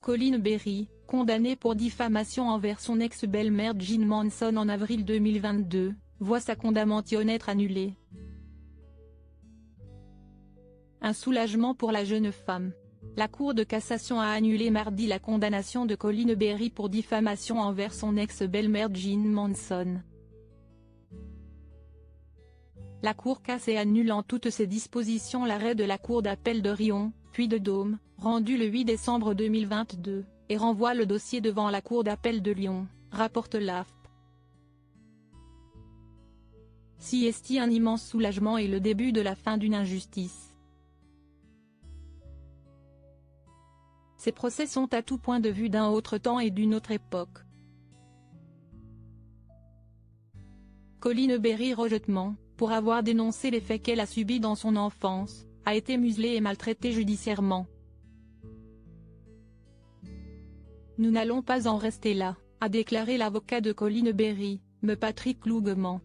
Colin Berry, condamnée pour diffamation envers son ex-belle-mère Jean Manson en avril 2022, voit sa condamnation être annulée. Un soulagement pour la jeune femme. La Cour de cassation a annulé mardi la condamnation de Colin Berry pour diffamation envers son ex-belle-mère Jean Manson. La Cour casse et annule en toutes ses dispositions l'arrêt de la Cour d'appel de Riom, Puy-de-Dôme, rendu le 8 décembre 2022, et renvoie le dossier devant la Cour d'appel de Lyon, rapporte l'AFP. Si est un immense soulagement et le début de la fin d'une injustice. Ces procès sont à tout point de vue d'un autre temps et d'une autre époque. Colin Berry rejetement, pour avoir dénoncé les faits qu'elle a subis dans son enfance, a été muselée et maltraitée judiciairement. Nous n'allons pas en rester là, a déclaré l'avocat de Colin Berry, M. Patrick Louguement.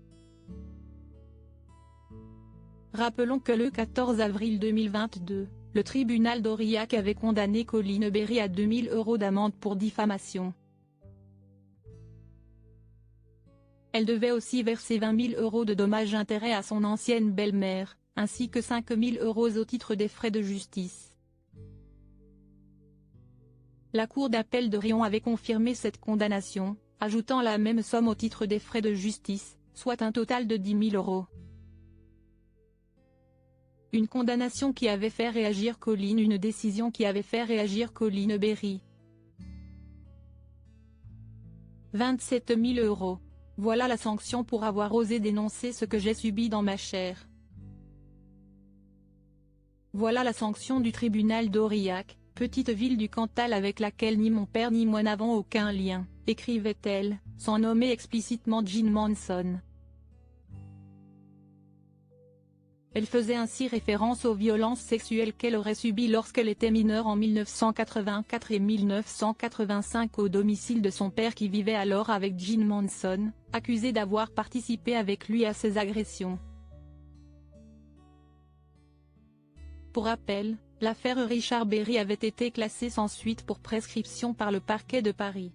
Rappelons que le 14 avril 2022, le tribunal d'Aurillac avait condamné Colin Berry à 2 000 € d'amende pour diffamation. Elle devait aussi verser 20 000 € de dommages-intérêts à son ancienne belle-mère, ainsi que 5 000 € au titre des frais de justice. La Cour d'appel de Riom avait confirmé cette condamnation, ajoutant la même somme au titre des frais de justice, soit un total de 10 000 €. Une condamnation qui avait fait réagir Colin, une décision qui avait fait réagir Colin Berry. 27 000 €. Voilà la sanction pour avoir osé dénoncer ce que j'ai subi dans ma chair. Voilà la sanction du tribunal d'Aurillac, petite ville du Cantal avec laquelle ni mon père ni moi n'avons aucun lien, écrivait-elle, sans nommer explicitement Jean Manson. Elle faisait ainsi référence aux violences sexuelles qu'elle aurait subies lorsqu'elle était mineure en 1984 et 1985 au domicile de son père qui vivait alors avec Jean Manson, accusé d'avoir participé avec lui à ces agressions. Pour rappel, l'affaire Richard Berry avait été classée sans suite pour prescription par le parquet de Paris.